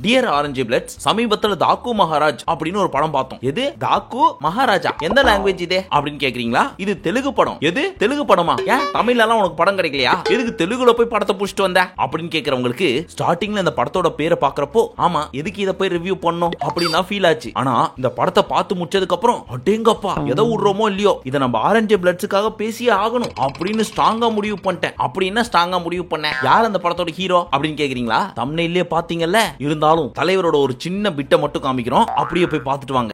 Dear orange பிளட்ஸ் சமீபத்துல தாக்கு மகாராஜ் அப்படின்னு ஒரு படம் பார்த்தோம். எது தாக்கு மகாராஜா? எந்த லாங்குவேஜ் இதே அப்படின்னு கேக்குறீங்களா? இது தெலுங்கு படம். எது தெலுங்கு படமா? ஏன் தமிழ்ல எல்லாம் உனக்கு படம் கிடைக்கலையா? எதுக்கு தெலுங்குல போய் படத்தை புடிச்சிட்டு வந்த அப்படின்னு கேக்குறவங்களுக்கு ஸ்டார்டிங்ல இந்த படத்தோட பேரை பாக்குறப்போ ஆமா எதுக்கு இதை போய் ரிவ்யூ பண்ணோம் அப்படின்னு தான் ஃபீல் ஆச்சு. ஆனா இந்த படத்தை பார்த்து முடிச்சதுக்கு அப்புறம் அடேங்கப்பா எதை விடுறோமோ இல்லையோ இதை நம்ம ஆரஞ்சு பிளட்ஸுக்காக பேசியே ஆகணும் அப்படின்னு ஸ்ட்ராங்கா முடிவு பண்ணிட்டேன். அப்படின்னா ஸ்ட்ராங்கா முடிவு பண்ணேன். யார் அந்த படத்தோட ஹீரோ அப்படின்னு கேக்குறீங்களா? தம்ப்நெயிலே பாத்தீங்கல்ல. இருந்தாலும் தலைவரோட ஒரு சின்ன பிட்டை மட்டும் காமிக்கிறோம். அப்படியே போய் பார்த்துட்டு வாங்க.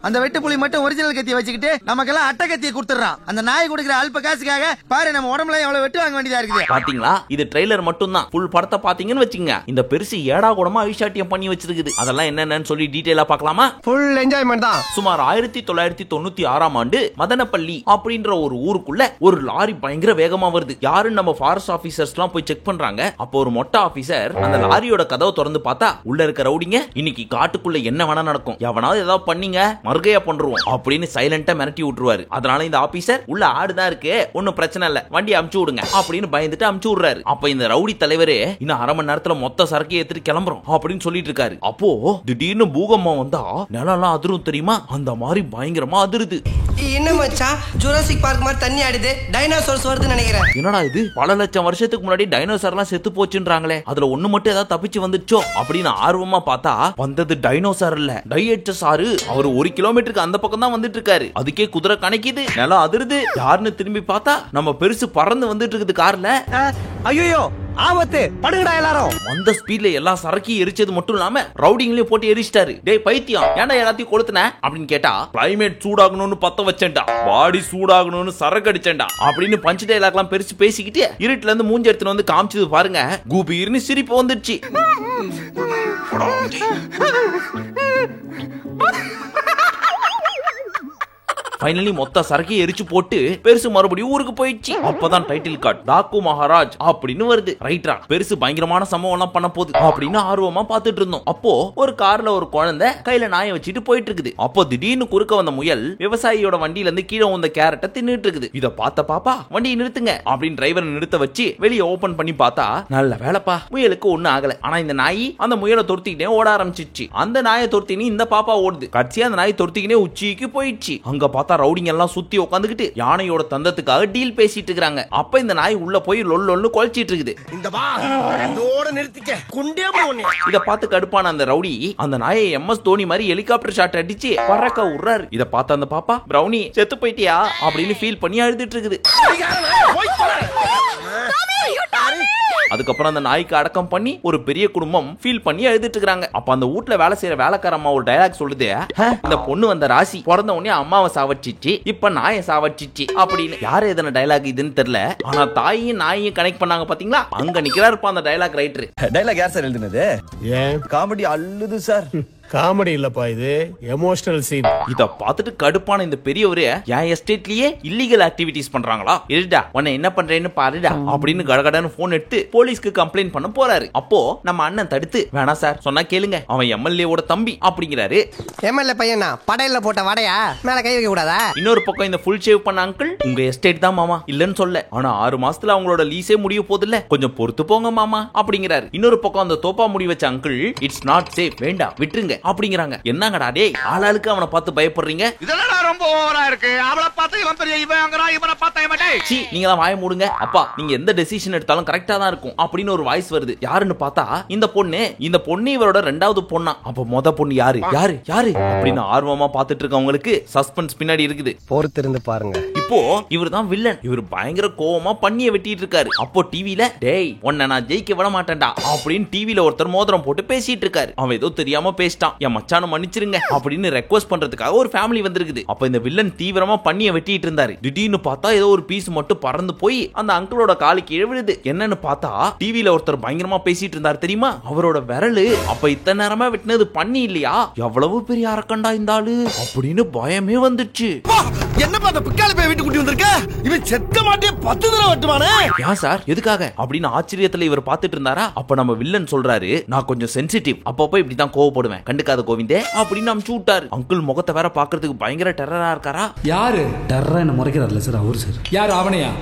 அந்த வெட்டுப்புலி மட்டும் ஒரிஜினல் கத்தியை வச்சுக்கிட்டு நமக்கெல்லாம் அட்டை கத்தியை கொடுத்துறான். அந்த நாய் கொடுக்கிற அல்ப காசுக்காக பாரு நம்ம உடம்புல எவ்வளவு வெட்டு வாங்க வேண்டியதா இருக்குது. பாத்தீங்களா? இது ட்ரெய்லர் மட்டும் தான். ஃபுல் படத்தை பாத்தீங்கன்னு வச்சுங்க இந்த பெருசு ஏடா கூடமா ஐஷாட்டியம் பண்ணி வச்சிருக்குது. அதெல்லாம் என்னன்னு சொல்லி டீடைலா பார்க்கலாமா? ஃபுல் என்ஜாய்மெண்ட் தான். சுமார் 1996ஆம் ஆண்டு மதனப்பள்ளி அப்படின்ற ஒரு ஊருக்குள்ள ஒரு லாரி பயங்கர வேகமா வருது. யாருன்னு நம்ம ஃபாரஸ்ட் ஆபீசர்ஸ் எல்லாம் போய் செக் பண்றாங்க. அப்போ ஒரு மொட்டை ஆபீசர் அந்த லாரியோட கதவை திறந்து பார்த்தா உள்ள இருக்க ரவுடிங்க இன்னைக்கு காட்டுக்குள்ள என்ன வேணா நடக்கும், எவனாவது ஏதாவது பண்ணீங்க மர்கையா பண்றோம் அப்படின்னு சைலண்டா மிரட்டி விட்டுருவாரு. அதனால இந்த ஆபீசர் உள்ள ஆடுதான் இருக்கு, ஒன்னும் பிரச்சனை இல்ல, வண்டி அமுச்சு விடுங்க அப்படின்னு பயந்துட்டு அமுச்சு விடுறாரு. அப்ப இந்த ரவுடி தலைவரே இன்னும் அரை மணி நேரத்துல மொத்த சரக்கு ஏத்திட்டு கிளம்புறோம் அப்படின்னு சொல்லிட்டு இருக்காரு. அப்போ திடீர்னு பூகம்பம் வந்தா நிலம் அதிரும் தெரியுமா? அந்த மாதிரி பயங்கரமா அதிருது. என்ன மச்சான் ஜுராசிக் பார்க் மாதிரி தண்ணி ஆடுது, டைனோசர்ஸ் வருதுன்னு நினைக்கிறேன். என்னடா இது பல லட்சம் வருஷத்துக்கு முன்னாடி டைனோசர் எல்லாம் செத்து போச்சுன்றாங்களே, அதுல ஒண்ணு மட்டும் ஏதாவது தப்பிச்சு வந்துச்சோ அப்படின்னு ஆர்வமா பார்த்தா வந்தது டைனோசர் இல்ல, டைஎச்எஸ் ஆறு. அவர் 1 கிலோமீட்டருக்கு அந்த பக்கம் தான் வந்துட்டு இருக்காரு. அதுக்கே குதிரை கணக்கிது, நிலம் அதிருது. யாருன்னு திரும்பி பார்த்தா நம்ம பெருசு பறந்து வந்துட்டு இருக்குது கார்ல. ஐயோ ஆபத்து, படுங்கடா எல்லாரும். அந்த ஸ்பீட்ல எல்லா சரக்கையும் எரிச்சது மட்டும் இல்லாம ரவுடிங்களையும் போட்டு எரிச்சிட்டாரு. டேய் பைத்தியம், ஏன்டா எல்லாத்தையும் கொளுத்துன அப்படின்னு கேட்டா கிளைமேட் சூடாகணும்னு பத்த வச்சேன்டா, பாடி சூடாகணும்னு சரக்கு அடிச்சேன்டா அப்படின்னு பஞ்சு டைலாக்லாம் பெருசு பேசிக்கிட்டு இருட்டுல இருந்து மூஞ்சி எடுத்துட்டு வந்து காமிச்சது பாருங்க. கூபீர்னு சிரிப்பு வந்துருச்சு. ஃபைனலி மொத்த சரக்கை எரிச்சு போட்டு பெருசு மறுபடியும் ஊருக்கு போயிடுச்சு. அப்பதான் டைட்டில் கார்டு தாக்கு மகாராஜ் அப்படின்னு வருது. ரைட்டா பெருசு பயங்கரமான சம்பவம் எல்லாம் பண்ண போகுது அப்படின்னு ஆர்வமா பாத்துட்டு இருந்தோம். அப்போ ஒரு கார்ல ஒரு குழந்தை கையில நாயை வச்சுட்டு போயிட்டு இருக்குது. அப்போ திடீர்னு குறுக்க வந்த முயல் விவசாயியோட வண்டியில இருந்து கீழே வந்த கேரட்டை தின்னுட்டு இருக்குது. இத பார்த்த பாப்பா வண்டியை நிறுத்துங்க அப்படின்னு டிரைவரை நிறுத்த வச்சு வெளியே ஓபன் பண்ணி பார்த்தா நல்ல வேலைப்பா முயலுக்கு ஒண்ணு ஆகல. ஆனா இந்த நாய் அந்த முயலை துரத்திக்கிட்டே ஓட ஆரம்பிச்சிச்சு. அந்த நாயை துரத்தினு இந்த பாப்பா ஓடுது. கட்சியா அந்த நாய் துரத்திக்கினே உச்சிக்கு போயிடுச்சு. அங்க பார்த்தா ரவுடிங்க எல்லாம் சுத்தி உட்காந்துக்கிட்டு யானையோட தந்தத்துக்காக டீல் பேசிட்டு இருக்காங்க. அப்ப இந்த நாய் உள்ள போய் லொல்லொன்னு குலைச்சிட்டு இருக்குது. இத பார்த்து கடுப்பான அந்த ரவுடி அந்த நாயை எம்எஸ் தோனி மாதிரி ஹெலிகாப்டர் ஷாட் அடிச்சு பறக்க விடுறாரு. இத பார்த்த அந்த பாப்பா பிரவுனி செத்து போயிட்டியா அப்படின்னு ஃபீல் பண்ணி அழுதுட்டு இருக்குது. அதுக்கப்புறம் அந்த நாய்க்கு அடக்கம் பண்ணி ஒரு பெரிய குடும்பம் ஃபீல் பண்ணி எழுதிட்டு இருக்காங்க. அப்ப அந்த வீட்ல வேலை செய்யற வேலைக்கார அம்மா ஒரு டயலாக் சொல்லுது, இந்த பொண்ணு வந்த ராசி பிறந்த உடனே அம்மாவை சாவச்சிச்சு, இப்ப நாயை சாவச்சிச்சு அப்படின்னு. யாரு எதன டயலாக் இதுன்னு தெரியல. ஆனா தாயையும் நாயையும் கனெக்ட் பண்ணாங்க பாத்தீங்களா? அங்க நிக்கிறாருப்பா அந்த டயலாக் ரைட்டர். டயலாக் யார் சார் எழுதுனது? ஏன் காமெடி அள்ளுது சார். காமெடி இல்லப்பா, இது எமோஷனல் சீன். இத பார்த்துட்டு கடுப்பான இந்த பெரியவரே என் எஸ்டேட்லயே இல்லீகல் ஆக்டிவிட்டிஸ் பண்றாங்களா, இருடா உன்னை என்ன பண்றேன்னு பாருடா அப்படின்னு கடகடன்னு போன் எடுத்து போலீஸ்க்கு கம்ப்ளைண்ட் பண்ண போறாரு. அப்போ நம்ம அண்ணன் தடுத்து வேணா சார் சொன்னா கேளுங்க, அவன் எம்எல்ஏவோட தம்பி அப்படிங்கிறாரு. எம்எல்ஏ பையனா படையில போட்ட வடையா மேல கை வைக்க கூடாதா? இன்னொரு பக்கம் இந்த ஃபுல் ஷேவ் பண்ண அங்கிள் உங்க எஸ்டேட் தான் மாமா இல்லன்னு சொல்ல, ஆனா 6 மாசத்துல அவங்களோட லீஸே முடிய போது இல்ல, கொஞ்சம் பொறுத்து போங்க மாமா அப்படிங்கிறாரு. இன்னொரு பக்கம் அந்த தோப்பா முடி வச்ச அங்கிள் இட்ஸ் நாட் சேஃப் வேண்டாம் விட்டுருங்க அப்படிங்கறாங்க. என்னங்கடா டேய் ஆளாளுக்கு அவனை பார்த்து பயப்படுறீங்க? இதெல்லாம் ரொம்ப ஓவரா இருக்கு. அவளை பார்த்து இவன் பெரிய இவங்கறா, இவனை பார்த்தா இவன் டேய் சீ நீங்க வாயை மூடுங்க. அப்பா நீங்க எந்த டெசிஷன் எடுத்தாலும் கரெக்ட்டா தான் இருக்கும் அப்படின்னு ஒரு வாய்ஸ் வருது. யாருன்னு பார்த்தா இந்த பொண்ணு இவரோட 2வது பொண்ணா. அப்ப மொத பொண்ணு யாரு யாரு யாரு அப்படின்னு ஆர்வமா பார்த்துட்டு இருக்கவங்களுக்கு சஸ்பென்ஸ் பின்னாடி இருக்குது. பொறுத்திருந்து பாருங்க. இப்போ இவர் தான் வில்லன். இவர் பயங்கர கோவமா பண்ணிய வெட்டிட்டு இருக்காரு. அப்போ டிவில டேய் உன்னை நான் ஜெயிக்க விட மாட்டேன்டா அப்படின்னு டிவில ஒருத்தர் மோதிரம் போட்டு பேசிட்டு இருக்காரு. அவன் ஏதோ தெரியாம பேசிட்டான், என் மச்சான மன்னிச்சிருங்க அப்படின்னு ரெக்வெஸ்ட் பண்றதுக்காக ஒரு ஃபேமிலி வந்திருக்குது. அப்ப இந்த வில்லன் தீவிரமா பண்ணிய வெட்டிட்டு இருந்தாரு. திடீர்னு பார்த்தா ஏதோ ஒரு பீஸ் மட்டும் பறந்து போய் அந்த அங்கிளோட காலுக்கு கீழே விழுது. என்னன்னு பார்த்தா டிவில ஒருத்தர் பயங்கரமா பேசிட்டு இருந்தார் தெரியுமா, அவரோட விரலு. அப்ப இத்தனை நேரமா வெட்டினது பண்ணி இல்லையா, எவ்வளவு பெரிய அரக்கண்டா இந்த ஆளு அப்படின்னு பயமே வந்துச்சு. என்னப்பா அந்த பிக்கால போய் வீட்டு கூட்டி வந்திருக்க? இவன் செத்த மாட்டே 10 தடவை வெட்டுவானே. ஏன் சார் எதுக்காக அப்படின்னு ஆச்சரியத்துல இவர் பாத்துட்டு இருந்தாரா? அப்ப நம்ம வில்லன் சொல்றாரு, நான் கொஞ்சம் சென்சிட்டிவ், அப்பப்போ இப்படிதான் கோவப்படுவேன், கண்டுக்காத கோவிந்தே அப்படின்னு அமுச்சு விட்டாரு. அங்கிள் முகத்தை வேற பாக்குறதுக்கு பயங்கர டெரரா இருக்காரா? யாரு டெரரா என்ன முறைக்கிறார்ல சார் அவரு சார். யாரு அவனையா?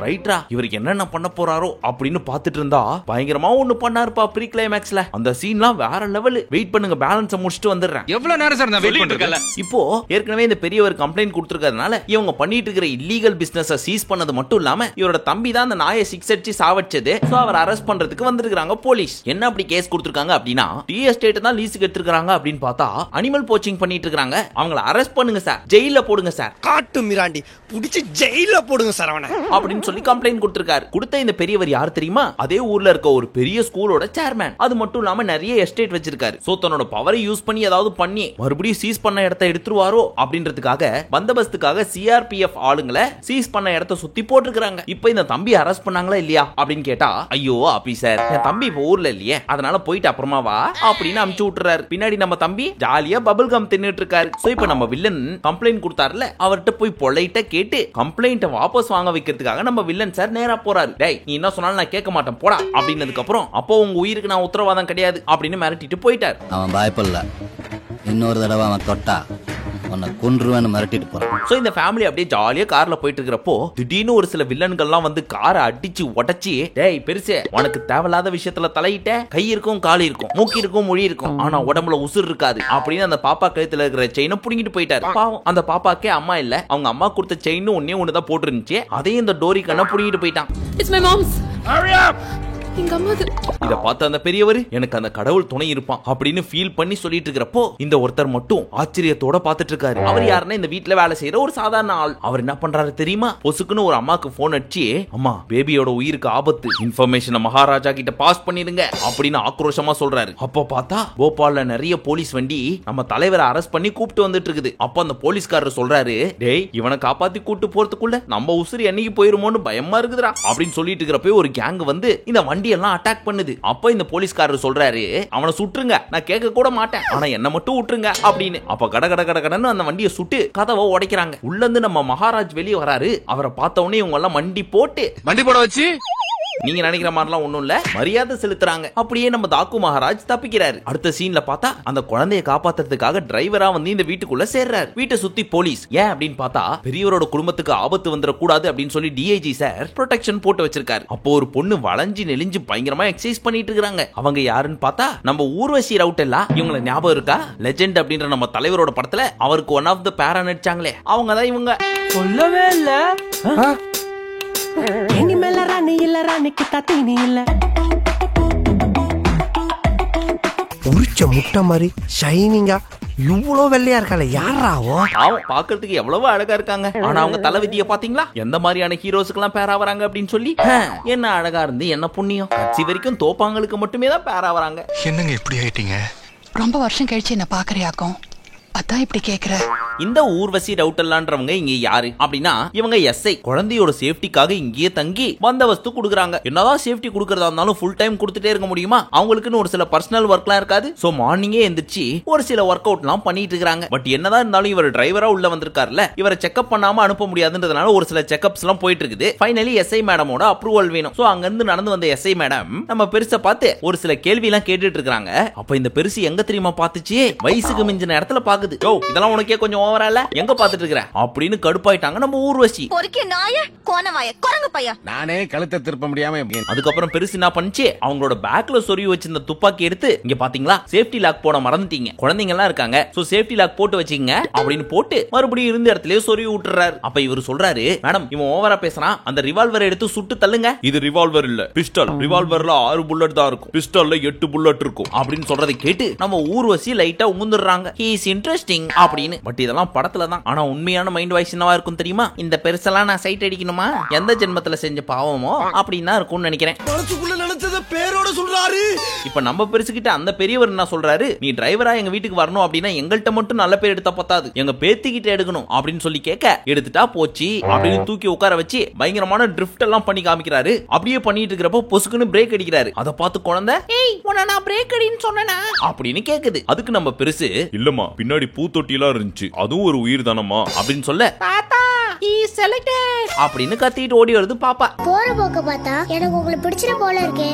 ரைட்ரா, இவருக்கு என்னென்ன பண்ண போறாரோ அப்படின்னு பாத்துட்டு இருந்தா பயங்கரமா ஒண்ணு பண்ணாருப்பா ப்ரீ கிளைமேக்ஸ்ல. அந்த சீன்லாம் வேற லெவல். வெயிட் பண்ணுங்க, பேலன்ஸ் முடிச்சிட்டு வந்துடுறேன். எவ்வளவு நேரம் சார் நான் வெயிட் பண்ணிருக்கேன். இப்போ ஏற்கனவே இந்த பெரியவர் கம்ப்ளைண்ட் கொடுத்திருக்கிறதுனால இவங்க பண்ணிட்டு இருக்கிற இல்லீகல் பிசினஸ் சீஸ் பண்ணது மட்டும் இல்லாம இவரோட தம்பி தான் அந்த நாயை 6 அடிச்சு சாவச்சது. சோ அவர் அரெஸ்ட் பண்றதுக்கு வந்திருக்காங்க போலீஸ். என்ன அப்படி கேஸ் கொடுத்திருக்காங்க அப்படின்னா, டீ எஸ்டேட் தான் லீஸுக்கு எடுத்துருக்காங்க அப்படின்னு பார்த்தா அனிமல் போச்சிங் பண்ணிட்டு இருக்காங்க. அவங்கள அரெஸ்ட் பண்ணுங்க சார், ஜெயில போடுங்க சார், காட்டு மிராண்டி புடிச்சு ஜெயில போடுங்க சார் அவனை அப்படின்னு சொல்லி கம்ப்ளைண்ட் கொடுத்திருக்காரு. கொடுத்த இந்த பெரியவர் யார் தெரியுமா? அதே ஊர்ல இருக்க ஒரு பெரிய ஸ்கூலோட சேர்மேன். அது மட்டும் இல்லாம நிறைய எஸ்டேட் வச்சிருக்காரு. சோ தன்னோட பவரை யூஸ் பண்ணி ஏதாவது பண்ணி மறுபடியும் சீஸ் பண்ண இடத்தை எடுத்துருவாரோ அப்படின்றதுக்காக பந்தோபஸ்துக்காக சிஆர்பிஎஃப் ஆளுங்களை சீஸ் பண்ண இடத்தை சுத்தி போட்டுருக்காங்க. இப்போ இந்த தம்பி அரெஸ்ட் பண்ணாங்களா இல்லையா அப்படின்னு கேட்டா, ஐயோ ஆபீசர், என் தம்பி இப்ப ஊர்ல இல்லையே, அதனால போயிட்டு அப்புறமா வா அப்படின்னு அமுச்சு விட்டுறாரு. பின்னாடி நம்ம தம்பி ஜாலியா பபிள் கம் தின்னுட்டு இருக்காரு. சோ இப்ப நம்ம வில்லன் கம்ப்ளைண்ட் கொடுத்தாருல, அவர்கிட்ட போய் பொலைட்டா கேட்டு கம்ப்ளைண்ட்டை வாபஸ் வாங்க வைக்கிறதுக்காக நம்ம வில்லன் சார் நேரா போறாரு. டேய், நீ என்ன சொன்னாலும் நான் கேட்க மாட்டேன் போடா அப்படின்னதுக்கு அப்புறம், அப்போ உங்க உயிருக்கு நான் உத்தரவாதம் கிடையாது அப்படின்னு மிரட்டிட்டு போயிட்டார். அவன் பயப்படல, இன்னொரு தடவை அவன் தொட்டா உன்னை கொன்றுவேன்னு மிரட்டிட்டு போறான். சோ இந்த ஃபேமிலி அப்படியே ஜாலியா கார்ல போயிட்டு இருக்கிறப்போ திடீர்னு ஒரு சில வில்லன்கள்லாம் வந்து காரை அடிச்சு உடைச்சி, டேய் பெருசே, உனக்கு தேவையில்லாத விஷயத்துல தலையிட்ட, கை இருக்கும் கால் இருக்கும் மூக்கி இருக்கும் மொழி இருக்கும், ஆனா உடம்புல உசுர் இருக்காது அப்படின்னு அந்த பாப்பா கழுத்துல இருக்கிற செயினை புடிங்கிட்டு போயிட்டாரு. பாவம், அந்த பாப்பாக்கே அம்மா இல்ல, அவங்க அம்மா கொடுத்த செயின் ஒன்னே ஒண்ணுதான் போட்டுருந்துச்சு. அதையும் இந்த டோரி கண்ண புடிங்கிட்டு போயிட்டான். It's my mom's. Hurry up. இத பார்த்த அந்த பெரியவர், எனக்கு அந்த கடவுள் துணை இருப்பான் அப்படின்னு ஃபீல் பண்ணி சொல்லிட்டு இருக்கிறப்போ இந்த ஒருத்தர் மட்டும் ஆச்சரியத்தோட பாத்துட்டு இருக்காரு. அவர் யாருன்னா இந்த வீட்டுல வேலை செய்யற ஒரு சாதாரண ஆள். அவர் என்ன பண்றாரு தெரியுமா? பொசுக்குன்னு ஒரு அம்மாக்கு போன் அடிச்சு, அம்மா பேபியோட உயிருக்கு ஆபத்து, இன்ஃபர்மேஷனை மகாராஜா கிட்ட பாஸ் பண்ணிருங்க அப்படின்னு ஆக்ரோஷமா சொல்றாரு. அப்ப பார்த்தா போபால்ல நிறைய போலீஸ் வண்டி நம்ம தலைவரை அரெஸ்ட் பண்ணி கூப்பிட்டு வந்துட்டு இருக்குது. அப்ப அந்த போலீஸ்காரர் சொல்றாரு, டேய் இவனை காப்பாத்தி கூட்டு போறதுக்குள்ள நம்ம உசுறு என்னைக்கு போயிருமோன்னு பயமா இருக்குதுடா அப்படின்னு சொல்லிட்டு இருக்கிறப்ப ஒரு கேங் வந்து இந்த வண்டி எல்லாம் அட்டாக் பண்ணுது. அப்ப இந்த போலீஸ்காரர் சொல்றாரு, அவனை சுட்டுருங்க, நான் கேட்க கூட மாட்டேன், ஆனா என்ன மட்டும் விட்டுருங்க அப்படின்னு. அப்ப கடன்னு அந்த வண்டியை சுட்டு கதவை உடைக்கிறாங்க. உள்ள இருந்து நம்ம மகாராஜ் வெளியே வராரு. அவரை பார்த்த உடனே இவங்க எல்லாம் வண்டி போட வச்சு, நீங்க நினைக்கிற மாதிரிலாம் ஒண்ணும் இல்ல, மரியாதை செலுத்துறாங்க. அப்படியே நம்ம தாக்கு மகாராஜ் தப்பிக்கிறாரு. அடுத்த சீன்ல பார்த்தா அந்த குழந்தையை காப்பாத்துறதுக்காக டிரைவரா வந்து இந்த வீட்டுக்குள்ள சேர்றாரு. வீட்டை சுத்தி போலீஸ். ஏன் அப்படின்னு பார்த்தா பெரியவரோட குடும்பத்துக்கு ஆபத்து வந்துட கூடாது அப்படின்னு சொல்லி டிஐஜி சார் ப்ரொடெக்ஷன் போட்டு வச்சிருக்காரு. அப்போ ஒரு பொண்ணு வளைஞ்சு நெளிஞ்சு பயங்கரமா எக்ஸசைஸ் பண்ணிட்டு இருக்காங்க. அவங்க யாருன்னு பார்த்தா நம்ம ஊர்வசி ரவுட்டெல்லா. இவங்களை ஞாபகம் இருக்கா? லெஜெண்ட் அப்படின்ற நம்ம தலைவரோட படத்துல அவருக்கு ஒன் ஆஃப் த பேரா நடிச்சாங்களே, அவங்க தான் இவங்க. சொல்லவே இல்ல. இனிமேல ராணி இல்ல, ராணிக்கு தீனி இல்ல. உரிச்ச முட்டை மாதிரி ஷைனிங்கா இவ்வளவு வெள்ளையா இருக்கால, யாராவோ? அவன் பாக்குறதுக்கு எவ்வளவு அழகா இருக்காங்க. ஆனா அவங்க தலைவிதிய பாத்தீங்களா? எந்த மாதிரியான ஹீரோஸ்க்கு எல்லாம் பேரா வராங்க அப்படின்னு சொல்லி, என்ன அழகா இருந்து என்ன புண்ணியம், கட்சி வரைக்கும் தோப்பாங்களுக்கு மட்டுமே தான் பேரா வராங்க. என்னங்க இப்படி ஆயிட்டீங்க? ரொம்ப வருஷம் கழிச்சு என்ன பாக்குறியாக்கும், அதான் இப்படி கேக்குற. இந்த ஊர்வசி ரவுட்டல்லான்றவங்க இங்க யாரு அப்படின்னா, இவங்க எஸ்ஐ. குழந்தையோட சேஃப்டிக்காக இங்கேயே தங்கி பந்தோபஸ்து குடுக்குறாங்க. என்னதான் சேஃப்டி குடுக்கறதா இருந்தாலும் ஃபுல் டைம் கொடுத்துட்டே இருக்க முடியுமா? அவங்களுக்குன்னு ஒரு சில பர்சனல் ஒர்க்லாம் இருக்காது. சோ மார்னிங்கே எந்திரிச்சு ஒரு சில ஒர்க் அவுட்லாம் பண்ணிட்டு இருக்காங்க. பட் என்னதான் இருந்தாலும் இவர் டிரைவரா உள்ள வந்திருக்காருல, இவரை செக்அப் பண்ணாம அனுப்ப முடியாதுன்றதுனால ஒரு சில செக்அப்ஸ் எல்லாம் போயிட்டு இருக்குது. ஃபைனலி எஸ்ஐ மேடமோட அப்ரூவல் வேணும். சோ அங்க இருந்து நடந்து வந்த எஸ்ஐ மேடம் நம்ம பெருசை பார்த்து ஒரு சில கேள்வி எல்லாம் கேட்டுட்டு இருக்காங்க. அப்ப இந்த பெருசு எங்க தெரியுமா பாத்துச்சு? வயசுக்கு மிஞ்சின இடத்துல பாக்குது. இதெல்லாம் உனக்கே கொஞ்சம் ஓவரால, எங்க பாத்துட்டு இருக்கிற அப்படின்னு கடுப்பாயிட்டாங்க நம்ம ஊர்வசி. நானே கழுத்தை திருப்ப முடியாம. அதுக்கப்புறம் பெருசு என்ன பண்ணுச்சு, அவங்களோட பேக்ல சொருவி வச்சிருந்த துப்பாக்கி எடுத்து, இங்க பாத்தீங்களா சேஃப்டி லாக் போட மறந்துட்டீங்க, குழந்தைங்க எல்லாம் இருக்காங்க, சோ சேஃப்டி லாக் போட்டு வச்சீங்க அப்படின்னு போட்டு மறுபடியும் இருந்த இடத்துலயே சொருவி விட்டுறாரு. அப்ப இவர் சொல்றாரு, மேடம் இவன் ஓவரா பேசுறான், அந்த ரிவால்வர் எடுத்து சுட்டு தள்ளுங்க. இது ரிவால்வர் இல்ல, பிஸ்டல். ரிவால்வர்ல 6 புல்லட் தான் இருக்கும், பிஸ்டல்ல 8 புல்லட் இருக்கும் அப்படின்னு சொல்றதை கேட்டு நம்ம ஊர்வசி லைட்டா உங்குந்துறாங்க. ஹி இஸ் இன்ட்ரெஸ்டிங் அப்படின்னு. பட் இதெல்லாம் படத்துல தான். ஆனா உண்மையான மைண்ட் வாய்ஸ் என்னவா இருக்கும் தெரியுமா? இந்த பெருசெல்லாம் நான் சைட் அடிக்கணுமா, எந்த ஜென்மத்துல செஞ்ச பாவமோ அப்படின்னு இருக்கும்னு நினைக்கிறேன். மனசுக்குள்ள நினைச்சத பேரோட சொல்றாரு. இப்ப நம்ம பெருசுகிட்ட அந்த பெரியவர் என்ன சொல்றாரு, நீ டிரைவரா எங்க வீட்டுக்கு வரணும் அப்படின்னா எங்கள்கிட்ட மட்டும் நல்ல பேர் எடுத்தா பத்தாது, எங்க பேத்திக்கிட்ட எடுக்கணும் அப்படின்னு சொல்லி கேட்க, எடுத்துட்டா போச்சு அப்படின்னு தூக்கி உட்கார வச்சு பயங்கரமான ட்ரிஃப்ட் எல்லாம் பண்ணி காமிக்கிறாரு. அப்படியே பண்ணிட்டு இருக்கிறப்போ பொசுக்குன்னு பிரேக் அடிக்கிறாரு. அதை பார்த்து குழந்தை, ஏய் உன்னை நான் பிரேக் அடின்னு சொன்னேனா அப்படின்னு கேக்குது. அதுக்கு நம்ம பெருசு, இல்லம்மா பின்னாடி பூத்தொட்டிலாம் இருந்துச்சு அதுவும் ஒரு உயிர் தானம்மா அப்படின்னு சொல்ல அப்படின்னு கத்திட்டு ஓடி வருது பாப்பா. போற போக்க பார்த்தா எனக்கு உங்களை பிடிச்சிட போல இருக்கே.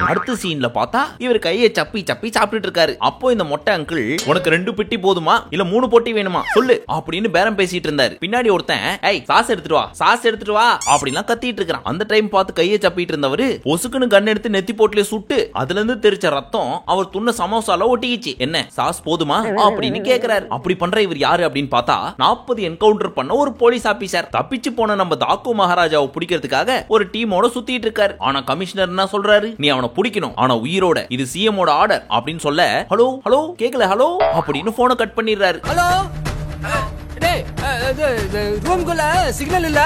அடுத்த சீன்ல பார்த்தா இவர் கையை சப்பி சப்பி சாப்பிட்டுட்டு இருக்காரு. அப்போ இந்த மொட்டை அங்கிள் உனக்கு 2 பெட்டி போதுமா இல்ல 3 பொட்டி வேணுமா சொல்லு அப்படின்னு பேரம் பேசிட்டு இருந்தாரு. பின்னாடி ஒருத்தன் ஏய் சாஸ் எடுத்துட்டு வா சாஸ் எடுத்துட்டு வா அப்படிலாம் கத்திட்டு இருக்கான். அந்த டைம் பார்த்து கையை சப்பிட்டு இருந்தவரு பொசுக்குன்னு கண் எடுத்து நெத்தி போட்டுல சுட்டு அதுல இருந்து தெரிச்ச ரத்தம் அவர் துண்ண சமோசால ஒட்டிக்கிச்சு. என்ன சாஸ் போதுமா அப்படின்னு கேக்குறாரு. அப்படி பண்ற இவர் யாரு அப்படின்னு பார்த்தா 40 என்கவுண்டர் பண்ண ஒரு போலீஸ் ஆபீசர். தப்பிச்சு போன நம்ம தாக்கு மகாராஜாவை பிடிக்கிறதுக்காக ஒரு டீமோட சுத்திட்டு இருக்காரு. ஆனா கமிஷனர் என்ன சொல்றாரு, நீ அவனை பிடிக்கணும் ஆனா உயிரோட, இது சிஎம் ஓட ஆர்டர் அப்படின்னு சொல்ல ஹலோ ஹலோ கேக்கல ஹலோ அப்படின்னு போனை கட் பண்ணிடுறாரு. ஹலோ ரூம்குள்ள சிக்னல் இல்ல.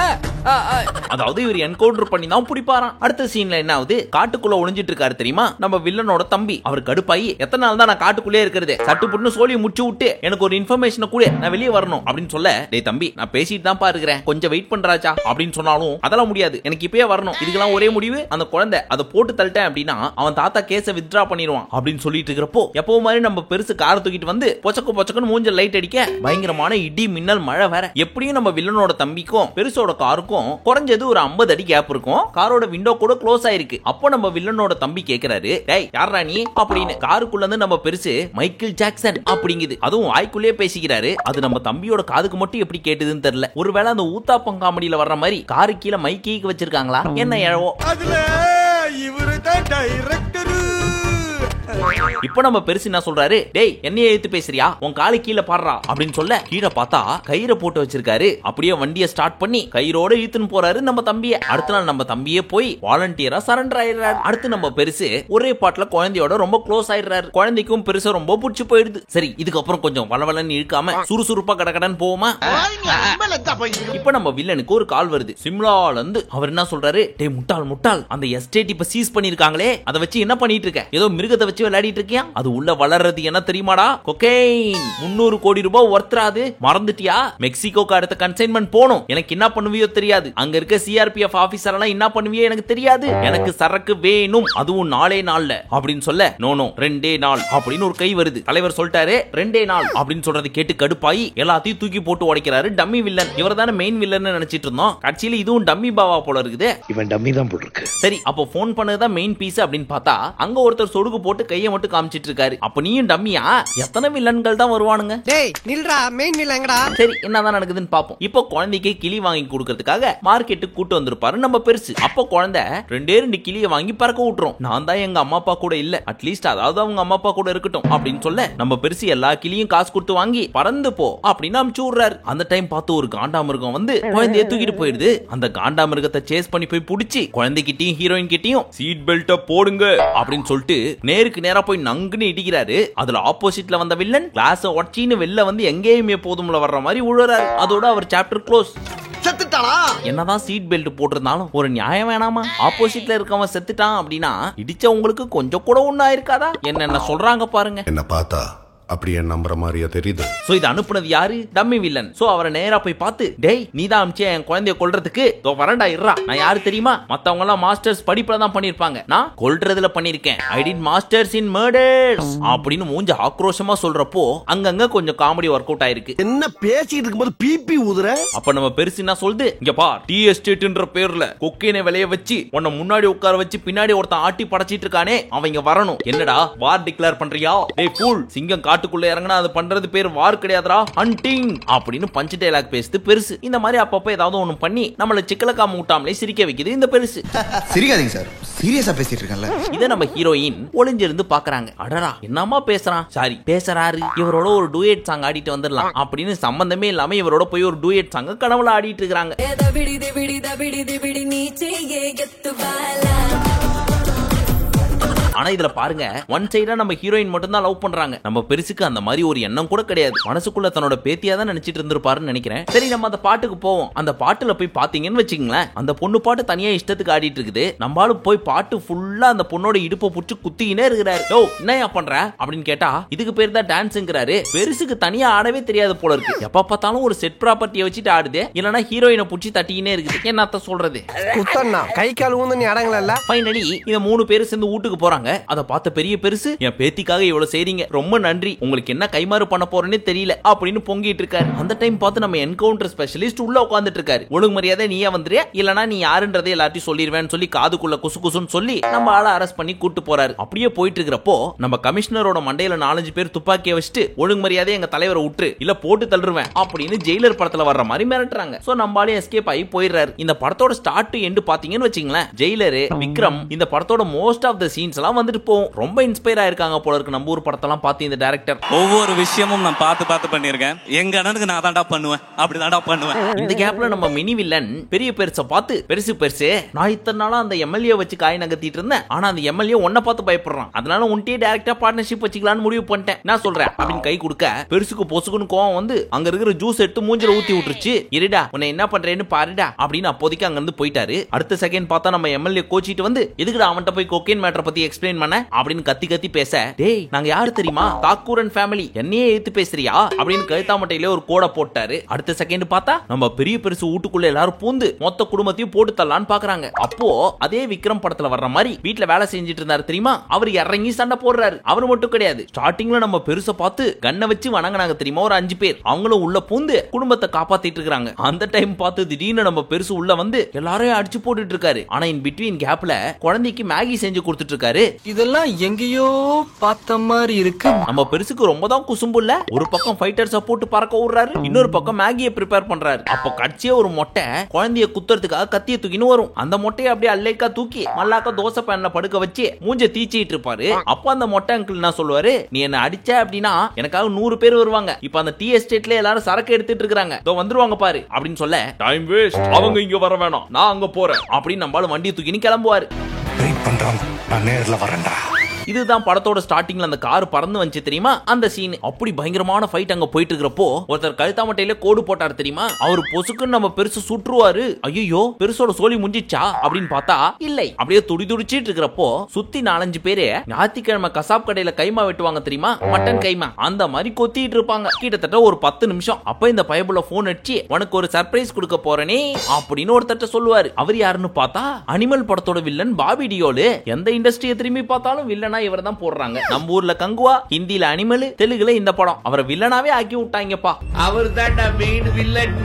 அதாவது இவர் என்கவுண்டர் பண்ணி தான் பிடிப்பாராம். அடுத்த சீன்ல என்ன ஆகுது, காட்டுக்குள்ள ஒளிஞ்சிட்டு இருக்காரு தெரியுமா நம்ம வில்லனோட தம்பி. அவர் கடுப்பாயி எத்தனை நாள் தான் நான் காட்டுக்குள்ளே இருக்கிறது, சட்டுப்புட்டு சோழியை முச்சு விட்டு எனக்கு ஒரு இன்ஃபர்மேஷன் கூட நான் வெளியே வரணும் அப்படின்னு சொல்ல, டேய் தம்பி நான் பேசிட்டு தான் பாருக்கிறேன் கொஞ்சம் வெயிட் பண்றாச்சா அப்படின்னு சொன்னாலும் அதெல்லாம் முடியாது, எனக்கு இப்பயே வரணும், இதுக்கெல்லாம் ஒரே முடிவு அந்த குழந்தை அதை போட்டு தள்ளிட்டேன் அப்படின்னா அவன் தாத்தா கேஸை வித்ட்ரா பண்ணிடுவான் அப்படின்னு சொல்லிட்டு இருக்கிறப்போ எப்பவும் மாதிரி நம்ம பெருசு கார் தூக்கிட்டு வந்து பொச்சக்கு பொச்சக்குன்னு மூஞ்சல் லைட் அடிக்க பயங்கரமான இடி மின்னல் மழை வேற. எப்படியும் நம்ம வில்லனோட தம்பிக்கும் பெருசோட காருக்கும் குறைஞ்சது ஒரு 50 அடி கேப் இருக்கும். காரோட விண்டோ கூட க்ளோஸ் ஆயிருக்கு. அப்போ நம்ம வில்லனோட தம்பி கேக்குறாரு, டேய் யாரா நீ அப்படின்னு. காருக்குள்ள இருந்து நம்ம பெருசு மைக்கேல் ஜாக்சன் அப்படிங்குது. அதுவும் வாய்க்குள்ளே பேசிக்கிறாரு. அது நம்ம தம்பியோட காதுக்கு மட்டும் எப்படி கேட்டுதுன்னு தெரியல. ஒருவேளை அந்த ஊத்தாப்பம் காமெடியில வர்ற மாதிரி காரு கீழே மைக்கீக்கு வச்சிருக்காங்களா என்ன எழவோ. இப்ப நம்ம பெருசு என்ன சொல்றாரு, டேய் என்னைய எழுத்து பேசுறியா உன் காலு கீழே பாடுறா அப்படின்னு சொல்ல கீழே பார்த்தா கயிறை போட்டு வச்சிருக்காரு. அப்படியே வண்டியை ஸ்டார்ட் பண்ணி கயிறோட இழுத்துன்னு போறாரு நம்ம தம்பிய. அடுத்த நாள் நம்ம தம்பியே போய் வாலண்டியரா சரண்டர் ஆயிடுறாரு. அடுத்து நம்ம பெருசு ஒரே பாட்டுல குழந்தையோட ரொம்ப க்ளோஸ் ஆயிடுறாரு. குழந்தைக்கும் பெருசு ரொம்ப பிடிச்சு போயிடுது. சரி இதுக்கப்புறம் கொஞ்சம் வளவலன்னு இழுக்காம சுறுசுறுப்பா கடகடன்னு போவோமா. இப்ப நம்ம வில்லனுக்கு ஒரு கால் வருது சிம்லால இருந்து. அவர் என்ன சொல்றாரு, டேய் முட்டாள் முட்டாள் அந்த எஸ்டேட் இப்ப சீஸ் பண்ணிருக்காங்களே அதை வச்சு என்ன பண்ணிட்டு இருக்க, ஏதோ மிருகத்தை வச்சு விளையாடிட்டு இருக்கியா, அது உள்ள வளர்றது என்ன தெரியுமாடா, கொக்கைன் 300 கோடி ரூபாய் ஒர்த்ராது மறந்துட்டியா, மெக்சிகோக்கு அடுத்த கன்சைன்மென்ட் போணும், எனக்கு என்ன பண்ணுவியோ தெரியாது, அங்க இருக்க சிஆர்பிஎஃப் ஆபீசர் எல்லாம் என்ன பண்ணுவியோ எனக்கு தெரியாது, எனக்கு சரக்கு வேணும் அதுவும் 4 நாள்ல அப்படின்னு சொல்ல நோ 2 நாள் அப்படின்னு ஒரு கை வருது. தலைவர் சொல்லிட்டாரு 2 நாள் அப்படின்னு சொல்றது கேட்டு கடுப்பாயி எல்லாத்தையும் தூக்கி போட்டு உடைக்கிறாரு டம்மி வில்லன். இவர் தானே மெயின் வில்லன் நினைச்சிட்டு இருந்தோம், கட்சியில இதுவும் டம்மி பாவா போல இருக்குது. இவன் டம்மி தான் போல இருக்கு. சரி அப்போ போன் பண்ணதுதான் மெயின் பீஸ் அப்படின்னு பார்த்தா அங்க ஒருத்தர் சொடுகு போட்டு கையை மட்டும் காமிச்சிட்டு இருக்காரு. அப்ப நீயும் டம்மியா, எத்தனை வில்லன்கள் தான் வருவானுங்க. டேய் நில்றா மெயின் வில்லன் எங்கடா. சரி என்னதான் நடக்குதுன்னு பாப்போம். இப்போ குழந்தைக்கு கிளி வாங்கி கொடுக்கிறதுக்காக மார்க்கெட்டுக்கு கூட்டு வந்திருப்பாரு நம்ம பெருசு. அப்போ குழந்தை 2 கிளியை வாங்கி பறக்க விட்டுரும். நான் தான் எங்க அம்மா அப்பா கூட இல்ல, அட்லீஸ்ட் அதாவது அவங்க அம்மா அப்பா கூட இருக்கட்டும் அப்படின்னு சொல்ல நம்ம பெருசு எல்லா கிளியும் காசு கொடுத்து வாங்கி பறந்து போ அப்படின்னு அனுப்பிச்சு விடுறாரு. அந்த டைம் பார்த்து ஒரு காண்டாமிருகம் வந்து குழந்தைய தூக்கிட்டு போயிடுது. அந்த காண்டாமிருகத்தை சேஸ் பண்ணி போய் பிடிச்சி குழந்தைகிட்டையும் ஹீரோயின் கிட்டையும் சீட் பெல்ட்ட போடுங்க அப்படின்னு சொல்லிட்டு நேருக்கு நேரா போய் நங்குன்னு இடிக்கிறாரு. அதுல ஆப்போசிட்ல வந்த வில்லன் கிளாஸ் உடச்சின்னு வெளில வந்து எங்கேயுமே போதும்ல வர்ற மாதிரி உழுறாரு. அதோட அவர் சாப்டர் க்ளோஸ். என்னதான் சீட் பெல்ட் போட்டிருந்தாலும் ஒரு நியாயம் வேணாமா, ஆப்போசிட்ல இருக்கவன் செத்துட்டான் அப்படின்னா இடிச்சவங்களுக்கு கொஞ்சம் கூட ஒண்ணா இருக்காதா. என்ன சொல்றாங்க பாருங்க. என்ன பார்த்தா அப்படியே நம்புற மாதிரியா தெரியுது. சோ இது அனுப்புனது யாரு, டம்மி வில்லன். சோ அவரை நேரா போய் பார்த்து, டேய் நீதான் அனுப்பிச்சே என் குழந்தைய கொல்றதுக்கு, தோ வரண்டா இருறா, நான் யாரு தெரியுமா, மத்தவங்க எல்லாம் மாஸ்டர்ஸ் படிப்புல தான் பண்ணிருப்பாங்க, நான் கொல்றதுல பண்ணிருக்கேன், I did masters in murders அப்படின்னு மூஞ்ச ஆக்ரோஷமா சொல்றப்போ அங்கங்க கொஞ்சம் காமெடி ஒர்க் அவுட் ஆயிருக்கு. என்ன பேசிட்டு இருக்கும்போது பிபி ஊதுற. அப்ப நம்ம பெருசு என்ன சொல்லுது, இங்க பார் டி எஸ்டேட்ன்ற பேர்ல கொக்கைனை விளைய வச்சு உன்னை முன்னாடி உட்கார வச்சு பின்னாடி ஒருத்தன் ஆட்டி படைச்சிட்டு இருக்கானே அவன் இங்க வரணும். என்னடா வார் டிக்ளேர் பண்றியா, டேய் ஃபூல், சிங்கம் காட்டுக்குள்ள இறங்கினா அது பண்றது பேர் வார் கிடையாதுடா, ஹண்டிங் அப்படின்னு பஞ்ச் டயலாக் பேசுது பெருசு. இந்த மாதிரி அப்பப்ப ஏதாவது ஒண்ணு பண்ணி நம்மள சிக்கலக்காம விட்டாமலே சிரிக்க வைக்குது இந்த பெருசு. சிரிக்காதீங்க சார், சீரியஸா பேசிட்டு இருக்கேன்ல. இத நம்ம ஹீரோயின் ஒளிஞ்சிருந்து பாக்குறாங்க. அடடா என்னமா பேசுறான், சாரி பேசுறாரு, இவரோட ஒரு டூயட் சாங் ஆடிட்டு வந்துடலாம் அப்படின்னு சம்பந்தமே இல்லாம இவரோட போய் ஒரு டூயட் சாங் கனவுல ஆடிட்டு இருக்காங்க. ஆனா இதுல பாருங்க ஒன் சைடா நம்ம ஹீரோயின் மட்டும் தான் லவ் பண்றாங்க. நம்ம பெருசுக்கு அந்த மாதிரி ஒரு எண்ணம் கூட கிடையாது. மனசுக்குள்ள தன்னோட பேத்தியா தான் நினைச்சிட்டு இருந்திருப்பாருன்னு நினைக்கிறேன். சரி நம்ம அந்த பாட்டுக்கு போவோம். அந்த பாட்டுல போய் பாத்தீங்கன்னு வச்சுங்களேன், அந்த பொண்ணு பாட்டு தனியா இஷ்டத்துக்கு ஆடிட்டு இருக்குது. நம்மளும் போய் பாட்டு ஃபுல்லா அந்த பொண்ணோட இடுப்பை புடிச்சு குத்திக்கினே இருக்கிறாரு. ஓ என்னையா பண்ற அப்படின்னு கேட்டா இதுக்கு பேர் தான் டான்ஸ்ங்கிறாரு. பெருசுக்கு தனியா ஆடவே தெரியாது போல இருக்கு. எப்ப பார்த்தாலும் ஒரு செட் ப்ராப்பர்ட்டியை வச்சுட்டு ஆடுது, இல்லனா ஹீரோயினை புடிச்சு தட்டிக்கினே இருக்குது. என்னத்த சொல்றது, கை கால் ஊந்து நீ அடங்கல. ஃபைனலி இந்த 3 பேரும் சேர்ந்து வீட்டுக்கு போறாங்க. இருக்காங்க. அத பார்த்த பெரிய பெருசு, என் பேத்திக்காக இவ்வளவு செய்றீங்க, ரொம்ப நன்றி, உங்களுக்கு என்ன கைமாறு பண்ண போறேன்னு தெரியல அப்படின்னு பொங்கிட்டு இருக்காரு. அந்த டைம் பார்த்து நம்ம என்கவுண்டர் ஸ்பெஷலிஸ்ட் உள்ள உட்கார்ந்துட்டு இருக்காரு. ஒழுங்கு மரியாதை நீயே வந்துறியா, இல்லனா நீ யாருன்றதை எல்லாத்தையும் சொல்லிடுவேன்னு சொல்லி காதுக்குள்ள குசு குசுன்னு சொல்லி நம்ம ஆளை அரெஸ்ட் பண்ணி கூட்டு போறாரு. அப்படியே போயிட்டு இருக்கிறப்போ நம்ம கமிஷனரோட மண்டையில 4-5 பேர் துப்பாக்கியை வச்சுட்டு ஒழுங்கு மரியாதை எங்க தலைவரை விட்டு இல்ல போட்டு தள்ளுருவேன் அப்படின்னு ஜெயிலர் படத்துல வர்ற மாதிரி மிரட்டுறாங்க. சோ நம்மளால எஸ்கேப் ஆகி போயிடுறாரு. இந்த படத்தோட ஸ்டார்ட் டு எண்ட் பாத்தீங்கன்னு வச்சுங்களேன், ஜெயிலரு விக்ரம் இந்த படத்தோட மோஸ்ட் ஆஃப் த சீன்ஸ் எல்லாம் வந்துட்டு போகும். ரொம்ப இன்ஸ்பயர் ஆயிருக்காங்க போல இருக்கு நம்ம ஊர் படத்தெல்லாம் பார்த்து இந்த டைரக்டர். ஒவ்வொரு விஷயமும் நான் பார்த்து பண்ணிருக்கேன். எங்க அண்ணனுக்கு நான் தான்டா பண்ணுவேன், அப்படிதான்டா பண்ணுவேன். இந்த கேப்ல நம்ம மினி வில்லன் பெரிய பெருசை பார்த்து, பெருசு நான் இத்தனை நாளா அந்த எம்எல்ஏ வச்சு காய் நகர்த்திட்டு இருந்தேன், ஆனா அந்த எம்எல்ஏ ஒன்ன பார்த்து பயப்படுறான், அதனால உன்கிட்டயே டைரக்டா பார்ட்னர்ஷிப் வச்சுக்கலாம்னு முடிவு பண்ணிட்டேன், நான் சொல்றேன் அப்படின்னு கை கொடுக்க பெருசுக்கு பொசுக்குன்னு கோவம் வந்து அங்க இருக்கிற ஜூஸ் எடுத்து மூஞ்சில ஊத்தி விட்டுருச்சு. இருடா உன்னை என்ன பண்றேன்னு பாருடா அப்படின்னு அப்போதைக்கு அங்க இருந்து போயிட்டாரு. அடுத்த செகண்ட் பார்த்தா நம்ம எம்எல்ஏ கோச்சிட்டு வந்து, எதுக்குடா அவன்கிட்ட போய் கொக்கைன் மேட்டரை பத்தி எக்ஸ்பிளைன் பண்ண அப்படின்னு கத்தி பேச, டேய் நாங்க யாரு தெரியுமா, தாக்கூரன் ஃபேமிலி, என்னையே எடுத்து பேசுறியா அப்படின்னு கழுத்தாமட்டையில ஒரு கோடை போட்டாரு. அடுத்த செகண்ட் பார்த்தா நம்ம பெரிய பெருசு வீட்டுக்குள்ள எல்லாரும் பூந்து மொத்த குடும்பத்தையும் போட்டு தரலான்னு பாக்குறாங்க. அப்போ அதே விக்ரம் படத்துல வர்ற மாதிரி வீட்டுல வேலை செஞ்சுட்டு இருந்தாரு தெரியுமா, அவர் இறங்கி சண்டை போடுறாரு. அவர் மட்டும் கிடையாது, ஸ்டார்டிங்ல நம்ம பெருசை பார்த்து கண்ணை வச்சு வணங்கினாங்க தெரியுமா ஒரு 5 பேர், அவங்களும் உள்ள பூந்து குடும்பத்தை காப்பாத்திட்டு இருக்காங்க. அந்த டைம் பார்த்து திடீர்னு நம்ம பெருசு உள்ள வந்து எல்லாரையும் அடிச்சு போட்டுட்டு இருக்காரு. ஆனா இன் பிட்வீன் கேப்ல குழந்தைக்கு மேகி செஞ்சு கொடுத்துட்டு இருக்காரு. இதெல்லாம் எங்கேயோ பார்த்த மாதிரி இருக்கு. நம்ம பெருசுக்கு ரொம்ப தான் குசும்பு இல்ல, ஒரு பக்கம் ஃபைட்டர்ஸ போட்டு பறக்க விடுறாரு, இன்னொரு பக்கம் மேகியை ப்ரிப்பேர் பண்றாரு. அப்ப கட்சியே ஒரு மொட்டை குழந்தைய குத்துறதுக்காக கத்திய தூக்கின்னு வரும். அந்த மொட்டையை அப்படியே அல்லைக்கா தூக்கி மல்லாக்கா தோசை பேன்ல படுக்க வச்சு மூஞ்ச தீச்சிட்டு இருப்பாரு. அப்ப அந்த மொட்டை அங்கிள் என்ன சொல்லுவாரு, நீ என்ன அடிச்ச அப்படின்னா எனக்காக 100 பேர் வருவாங்க, இப்ப அந்த டீ எஸ்டேட்ல எல்லாரும் சரக்கு எடுத்துட்டு இருக்காங்க, இதோ வந்துருவாங்க பாரு அப்படின்னு சொல்ல, டைம் வேஸ்ட், அவங்க இங்க வர வேணாம், நான் அங்க போறேன் அப்படின்னு நம்மளால வண்டியை தூக்கின்னு கிளம்புவாரு. வெயிட் பண்றாங்க, நான் நேர்ல வரேன்டா. இதுதான் படத்தோட ஸ்டார்டிங்ல அந்த கார் பறந்து வந்துச்சு தெரியுமா, அந்த சீன். அப்படி பயங்கரமான ஃபைட் அங்க போயிட்டு இருக்கிறப்போ ஒருத்தர் கழுத்தாமட்டையில கோடு போட்டாரு தெரியுமா, அவர் பொசுக்குன்னு நம்ம பெருசு சுற்றுவாரு. ஐயோ பெருசோட சோலி முடிஞ்சிச்சா அப்படின்னு பார்த்தா இல்லை, அப்படியே துடிச்சிட்டு இருக்கிறப்போ சுத்தி 4-5 பேரு ஞாயிற்றுக்கிழமை கசாப் கடையில கைமா வெட்டுவாங்க தெரியுமா, மட்டன் கைமா, அந்த மாதிரி கொத்திட்டு இருப்பாங்க கிட்டத்தட்ட ஒரு 10 நிமிஷம். அப்ப இந்த பயபுல போன் அடிச்சு உனக்கு ஒரு சர்ப்ரைஸ் கொடுக்க போறேனே அப்படின்னு ஒருத்தட்ட சொல்லுவாரு. அவர் யாருன்னு பார்த்தா அனிமல் படத்தோட வில்லன் பாபி டியோலு. எந்த இண்டஸ்ட்ரியை திரும்பி பார்த்தாலும் வில்லனா இவர் தான் போடுறாங்க. நம்ம ஊர்ல கங்குவா, ஹிந்தில அனிமல், தெலுங்குல இந்த படம், அவரை வில்லனாவே ஆக்கி விட்டாங்கப்பா. அவர் தான் மெயின் வில்லன்.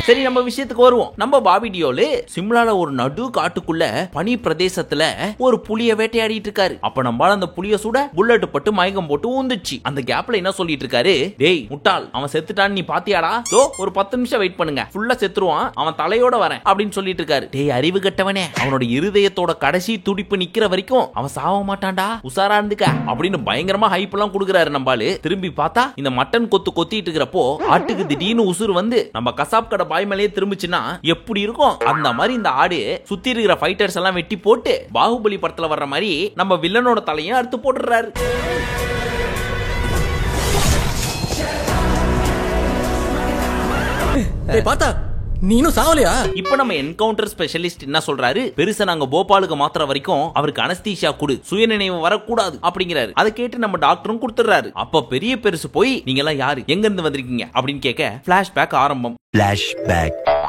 சரி நம்ம விஷயத்துக்கு வருவோம். நம்ம பாபி டியோலு சிம்லால ஒரு நடு காட்டுக்குள்ள பனி பிரதேசத்துல ஒரு புலிய வேட்டையாடிட்டு இருக்காரு. அப்ப நம்ம அந்த புலிய சுட புல்லட் பட்டு மயக்கம் போட்டு ஊந்துச்சு. அந்த கேப்ல என்ன சொல்லிட்டு இருக்காரு, டேய் முட்டாள் அவன் செத்துட்டான்னு நீ பாத்தியாடா, சோ ஒரு 10 நிமிஷம் வெயிட் பண்ணுங்க, ஃபுல்லா செத்துருவான், அவன் தலையோட வரேன் அப்படின்னு சொல்லிட்டு இருக்காரு. டேய் அறிவு கட்டவனே, அவனோட இருதயத்தோட கடைசி துடிப்பு நிக்கிற வரைக்கும் அவன் சாவ மாட்டான்டா, உசாரா இருந்துக்க அப்படின்னு பயங்கரமா ஹைப் எல்லாம் கொடுக்குறாரு. நம்பாலு திரும்பி பார்த்தா இந்த மட்டன் கொத்திட்டு இருக்கிறப்போ ஆட்டுக்கு திடீர்னு உசுறு வந்து நம்ம கசாப் கடை பாய் மேலே திரும்பிச்சுன்னா எப்படி இருக்கும், அந்த மாதிரி இந்த ஆடு சுத்தி இருக்கிற ஃபைட்டர்ஸ் எல்லாம் வெட்டி போட்டு பாகுபலி படத்துல வர்ற மாதிரி நம்ம வில்லனோட தலையும் அறுத்து போட்டுறாரு. பார்த்தா நீனும் சாவலையா? இப்ப நம்ம என்கவுண்டர் ஸ்பெஷலிஸ்ட் என்ன சொல்றாரு, பெருசா நாங்க போபாலுக்கு மாத்திர வரைக்கும் அவருக்கு அனஸ்தீசியா கொடு, சுயநினைவு வரக்கூடாது அப்படிங்கிறாரு. அதை கேட்டு நம்ம டாக்டரும் கொடுத்துறாரு. அப்ப பெரிய பெருசு போய் நீங்க எல்லாம் யாரு, எங்க இருந்து வந்திருக்கீங்க அப்படின்னு கேட்க பிளாஷ்பேக் ஆரம்பம்.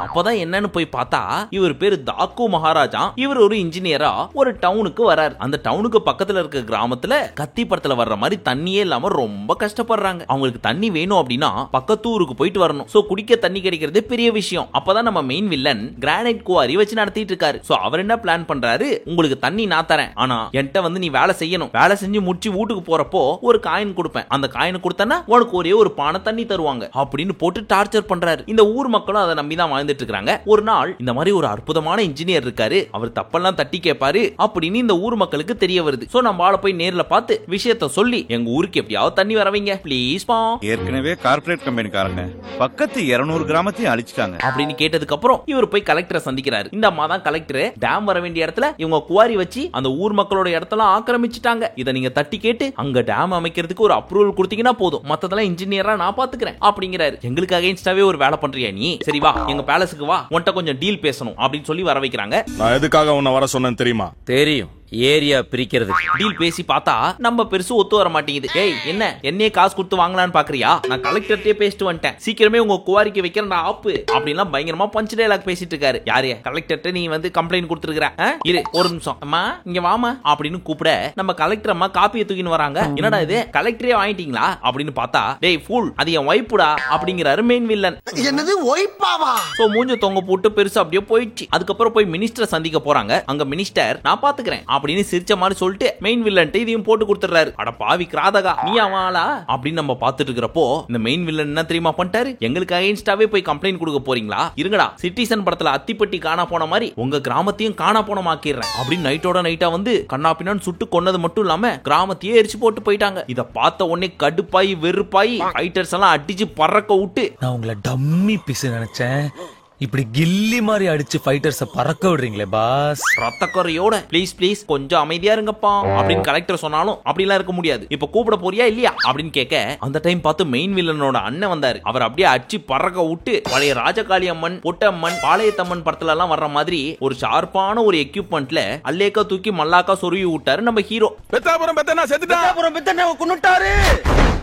அப்பதான் என்னன்னு போய் பார்த்தா இவர் பேரு தாக்கு மகாராஜா. இவர் ஒரு இன்ஜினியரா ஒரு டவுனுக்கு வராரு. அந்த டவுனுக்கு பக்கத்துல இருக்க கிராமத்துல கத்தி படத்துல வர்ற மாதிரி தண்ணியே இல்லாம ரொம்ப கஷ்டப்படுறாங்க. அவங்களுக்கு தண்ணி வேணும் அப்படின்னா பக்கத்து ஊருக்கு போயிட்டு வரணும். சோ குடிக்க தண்ணி கிடைக்கிறது பெரிய விஷயம். அப்பதான் நம்ம மெயின் வில்லன் கிரானைட் குவாரி வச்சு நடத்திட்டு இருக்காரு. சோ அவர் என்ன பிளான் பண்றாரு, உங்களுக்கு தண்ணி நான் தரேன், ஆனா என்கிட்ட வந்து நீ வேலை செய்யணும், வேலை செஞ்சு முடிச்சு வீட்டுக்கு போறப்போ ஒரு காயின் கொடுப்பேன், அந்த காயின் கொடுத்தனா உனக்கு ஒரே ஒரு பானை தண்ணி தருவாங்க அப்படின்னு போட்டு டார்ச்சர் பண்றாரு. இந்த ஊர் மக்களும் அதை நம்பிதான் வாழ்ந்துட்டு இருக்காங்க. ஒரு நாள் இந்த மாதிரி ஒரு அற்புதமான இன்ஜினியர் இருக்காரு, அவர் தப்பெல்லாம் தட்டி கேட்பாரு அப்படின்னு இந்த ஊர் மக்களுக்கு தெரிய வருது. சோ நம்ம ஆளை போய் நேர்ல பார்த்து விஷயத்த சொல்லி எங்க ஊருக்கு எப்படியாவது தண்ணி வரவீங்க ப்ளீஸ் பா. ஏற்கனவே கார்ப்பரேட் கம்பெனிக்காரங்க பக்கத்து 200 கிராமத்தையும் அழிச்சிட்டாங்க அப்படின்னு கேட்டதுக்கு அப்புறம் இவர் போய் கலெக்டரை சந்திக்கிறாரு. இந்த அம்மா தான் கலெக்டர், டேம் வர வேண்டிய இடத்துல இவங்க குவாரி வச்சு அந்த ஊர் மக்களோட இடத்தெல்லாம் ஆக்கிரமிச்சிட்டாங்க, இதை நீங்க தட்டி கேட்டு அங்க டேம் அமைக்கிறதுக்கு ஒரு அப்ரூவல் கொடுத்தீங்கன்னா போதும், மத்ததெல்லாம் இன்ஜினியரா நான் பாத்துக்கிறேன் அப்படிங்கிறாரு. எங்களுக்கு அகைன்ஸ்டாவே ஒரு வேலை பண்றியா நீ, சரி வா எங்க பேலஸுக்கு வா, உன்கிட்ட கொஞ்சம் டீல் பேசணும் அப்படின்னு சொல்லி வர வைக்கிறாங்க. நான் எதுக்காக உன்னை வர சொன்னேன் தெரியுமா? தெரியும். ஏரியா பிரிக்கிறது டீல் பேசி பார்த்தா நம்ம பெருசு ஒத்து வர மாட்டேங்குது. ஏய் என்ன என்னையே காசு கொடுத்து வாங்கலான்னு பாக்குறியா? நான் கலெக்டர்ட்டே பேசிட்டு வந்துட்டேன். சீக்கிரமே உங்க குவாரிக்கு வைக்கிறேன் ஆப்பு அப்படின்லாம் பயங்கரமா பஞ்ச் டயலாக் பேசிட்டு இருக்காரு. யாரு கலெக்டர்ட்ட நீ வந்து கம்ப்ளைண்ட் கொடுத்துருக்க? இரு ஒரு நிமிஷம் அம்மா இங்க வாமா அப்படின்னு கூப்பிட நம்ம கலெக்டர் அம்மா காப்பியை தூக்கின்னு வராங்க. என்னடா இது கலெக்டரே வாங்கிட்டீங்களா அப்படின்னு பார்த்தா டேய் ஃபூல் அது என் வைப்புடா அப்படிங்கிறாரு மெயின் வில்லன். என்னது ஒய்பாவா? சோ மூஞ்ச தொங்க போட்டு பெருசா அப்படியே போயிடுச்சு. அதுக்கப்புறம் போய் மினிஸ்டர் சந்திக்க போறாங்க. அங்க மினிஸ்டர் நான் பாத்துக்கிறேன் அப்படின்னு சிரிச்ச மாதிரி சொல்லிட்டு மெயின் வில்லன்ட்ட இதையும் போட்டு கொடுத்துறாரு. அட பாவி கிராதகா நீ அவளா அப்படின்னு நம்ம பாத்துட்டு இருக்கிறப்போ இந்த மெயின் வில்லன் என்ன தெரியுமா பண்ணிட்டாரு? எங்களுக்கு அகைன்ஸ்டாவே போய் கம்ப்ளைண்ட் கொடுக்க போறீங்களா? இருங்கடா சிட்டிசன் படத்துல அத்திப்பட்டி காணா போன மாதிரி உங்க கிராமத்தையும் காணா போனமாக்கிடுறேன் அப்படின்னு நைட்டோட நைட்டா வந்து கண்ணா பின்னான்னு சுட்டு கொன்னது மட்டும் இல்லாம கிராமத்தையே எரிச்சு போட்டு போயிட்டாங்க. இத பார்த்த உடனே கடுப்பாயி வெறுப்பாயி ஃபைட்டர்ஸ் எல்லாம் அடிச்சு பறக்க விட்டு நான் உங்களை டம்மி பீஸ் நினைச்சேன், இப்படி கில்லி மாதிரி அடிச்சு ஃபைட்டர்ஸ பறக்க விடுறீங்களே பாஸ். ரத்தக்கரையோட ப்ளீஸ் ப்ளீஸ் கொஞ்சம் அமைதியா இருங்கப்பா அப்படின்னு கலெக்டர் சொன்னாலும் அப்படிலாம் இருக்க முடியாது. இப்ப கூப்பிட போறியா இல்லையா அப்படின்னு கேட்க அந்த டைம் பார்த்து மெயின் வில்லனோட அண்ணன் வந்தாரு. அவர் அப்படியே அடிச்சு பறக்க விட்டு பழைய ராஜகாளி அம்மன் பொட்டம்மன் பாளையத்தம்மன் படத்துல எல்லாம் வர்ற மாதிரி ஒரு ஷார்ப்பான ஒரு எக்யூப்மெண்ட்ல அல்லேக்கா தூக்கி மல்லாக்கா சொருவி விட்டாரு நம்ம ஹீரோ.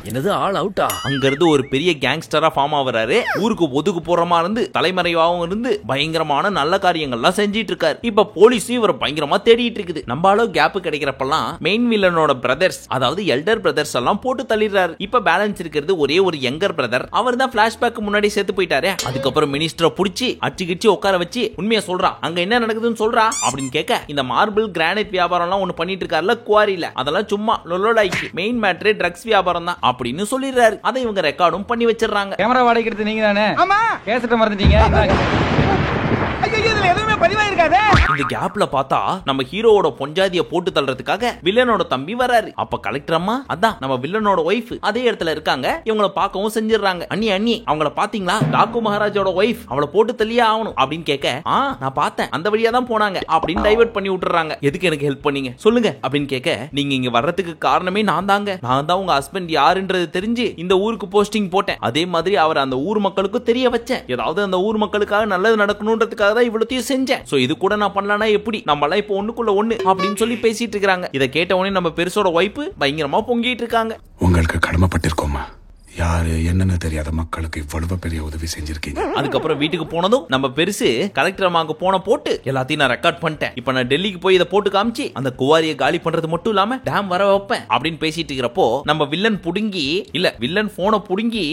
என்னது ஆல் அவுட்டா? அங்க இருந்து ஒரு பெரிய கேங்ஸ்டரா ஃபார்ம் ஆகுறாரு. ஊருக்கு ஒதுக்கு போறமா இருந்து தலைமறைவாகவும் இருந்து பயங்கரமான நல்ல காரியங்கள்லாம் செஞ்சிட்டு இருக்காரு. இப்ப போலீஸ் இவரை பயங்கரமா தேடிட்டு இருக்குது. நம்மளால கேப் கிடைக்கிறப்பெல்லாம் மெயின் வில்லனோட பிரதர்ஸ் அதாவது எல்டர் பிரதர்ஸ் எல்லாம் போட்டு தள்ளிடுறாரு. இப்ப பேலன்ஸ் இருக்கிறது ஒரே ஒரு யங்கர் பிரதர். அவர் தான் பிளாஷ்பேக் முன்னாடி சேர்த்து போயிட்டாரு. அதுக்கப்புறம் மினிஸ்டரை புடிச்சு அடிச்சு உட்கார வச்சு உண்மையா சொல்றா அங்க என்ன நடக்குதுன்னு சொல்றா அப்படின்னு கேட்க இந்த மார்பிள் கிரானைட் வியாபாரம் எல்லாம் ஒண்ணு பண்ணிட்டு இருக்காருல குவாரியில அதெல்லாம் சும்மா லொலோலாய்க்கு மெயின் மேட்டரே ட்ரக்ஸ் வியாபாரம் தான் அப்படின்னு சொல்லிடுறாரு. அதை இவங்க ரெக்கார்டும் பண்ணி வச்சிடறாங்க. கேமரா வாடகைக்கு நீங்க தானே? ஆமா. கேசட்ட மறந்துட்டீங்க. இதுல எதுவுமே பதிவாயிருக்காதே. இந்த கேப்ல பார்த்தா நம்ம ஹீரோவோட பொஞ்சாதிய போட்டு தள்ளுறதுக்காக வில்லனோட தம்பி வராரு. அப்ப கலெக்டர் அம்மா அதான் நம்ம வில்லனோட ஒய்ஃப் அதே இடத்துல இருக்காங்க. இவங்கள பார்க்கவும் செஞ்சிடறாங்க. அண்ணி அவங்கள பாத்தீங்களா? டாக்கு மகாராஜோட ஒய்ஃப் அவளை போட்டு தள்ளியே ஆகணும் அப்படின்னு கேட்க நான் பார்த்தேன் அந்த வழியா தான் போனாங்க அப்படின்னு டைவர்ட் பண்ணி விட்டுறாங்க. எதுக்கு எனக்கு ஹெல்ப் பண்ணீங்க சொல்லுங்க அப்படின்னு கேட்க நீங்க இங்க வர்றதுக்கு காரணமே நான் தான் உங்க ஹஸ்பண்ட் யாருன்றது தெரிஞ்சு இந்த ஊருக்கு போஸ்டிங் போட்டேன். அதே மாதிரி அவர் அந்த ஊர் மக்களுக்கு தெரிய வச்சேன். ஏதாவது அந்த ஊர் மக்களுக்காக நல்லது நடக்கணும்ன்றதுக்காக தான் இவ்வளத்தையும் செஞ்சேன். சோ இது கூட நான் பண்ணலனா எப்படி? நம்ம எல்லாம் இப்போ ஒண்ணுக்குள்ள ஒண்ணு அப்படின்னு சொல்லி பேசிட்டு இருக்காங்க. இத கேட்ட உடனே நம்ம பெருசோட வைப் பயங்கரமா பொங்கிட்டு இருக்காங்க. உங்களுக்கு கடமைப்பட்டிருக்கோமா? யாரு என்னன்னு தெரியாத மக்களுக்கு இவ்வளவு பெரிய உதவி செஞ்சிருக்கீங்க. அதுக்கப்புறம் வீட்டுக்கு போனதும் நம்ம பெருசு கலெக்டர் அம்மாக்கு போன போட்டு எல்லாத்தையும் நான் ரெக்கார்ட் பண்ணிட்டேன். இப்ப நான் டெல்லிக்கு போய் இதை போட்டு காமிச்சு அந்த குவாரியை காலி பண்றது மட்டும் இல்லாம டேம் வர வைப்பேன் அப்படின்னு பேசிட்டு இருக்கிறப்போ நம்ம வில்லன் புடுங்கி வில்லன் போனை புடுங்கி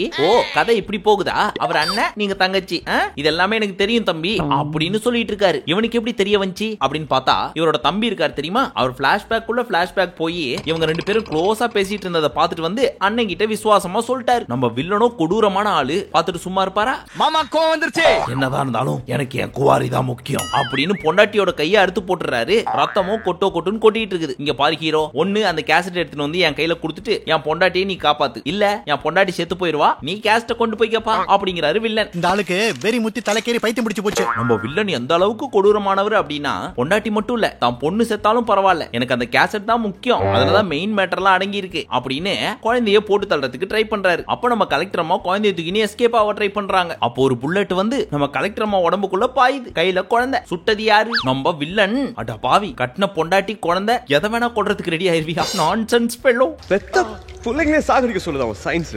கதை இப்படி போகுதா? அவர் அண்ணன் நீங்க தங்கச்சி இது எல்லாமே எனக்கு தெரியும் தம்பி அப்படின்னு சொல்லிட்டு இருக்காரு. இவனுக்கு எப்படி தெரிய வந்துச்சு அப்படின்னு பார்த்தா இவரோட தம்பி இருக்காரு தெரியுமா? அவர் பிளாஷ்பேக் போய் இவங்க ரெண்டு பேரும் க்ளோஸா பேசிட்டு இருந்ததை பார்த்துட்டு வந்து அண்ணன் கிட்ட விசுவாசமா சொல்லிட்டாரு. நம்ம வில்லனோ கொடூரமான ஆளு பார்த்துட்டு சும்மா இருப்பாரா? மாமா கோவம் வந்துருச்சு. என்னதான் இருந்தாலும் எனக்கு என் குவாரி தான் முக்கியம் அப்படின்னு பொண்டாட்டியோட கையை அறுத்து போட்டுறாரு. ரத்தமும் கொட்டுன்னு கொட்டிட்டு இருக்குது. இங்க பாரு ஹீரோ, ஒண்ணு அந்த கேசட் எடுத்துட்டு வந்து என் கையில கொடுத்துட்டு என் பொண்டாட்டியை நீ காப்பாத்து, இல்ல என் பொண்டாட்டி செத்து போயிருவா, நீ கேசட்டை கொண்டு போய் கேப்பா அப்படிங்கிறாரு வில்லன். இந்த ஆளுக்கு வெறி முத்தி தலைக்கேறி பைத்தியம் பிடிச்சு போச்சு. நம்ம வில்லன் எந்த அளவுக்கு கொடூரமானவர் அப்படின்னா பொண்டாட்டி மட்டும் இல்ல தான் பொண்ணு செத்தாலும் பரவாயில்ல எனக்கு அந்த கேசட் தான் முக்கியம், அதுலதான் மெயின் மேட்டர்லாம் அடங்கி இருக்கு அப்படின்னு குழந்தைய போட்டு தள்ளுறதுக்கு ட்ரை பண்றாரு. அப்ப நம்ம கலெக்டர் அம்மா குழந்தைய தூக்கி எஸ்கேப் ஆக ட்ரை பண்றாங்க. அப்போ ஒரு புல்லட் வந்து நம்ம கலெக்டர் அம்மா உடம்புக்குள்ள பாயுது. கையில குழந்தை. சுட்டது யாரு? நம்ம வில்லன். அட பாவி, கட்டின பொண்டாட்டி குழந்தை எதை வேணா கொல்றதுக்கு ரெடி ஆயிருவியா? Nonsense fellow. பெத்த புள்ளைங்களே சாகடிக்க சொல்லுதான் சயின்ஸ்.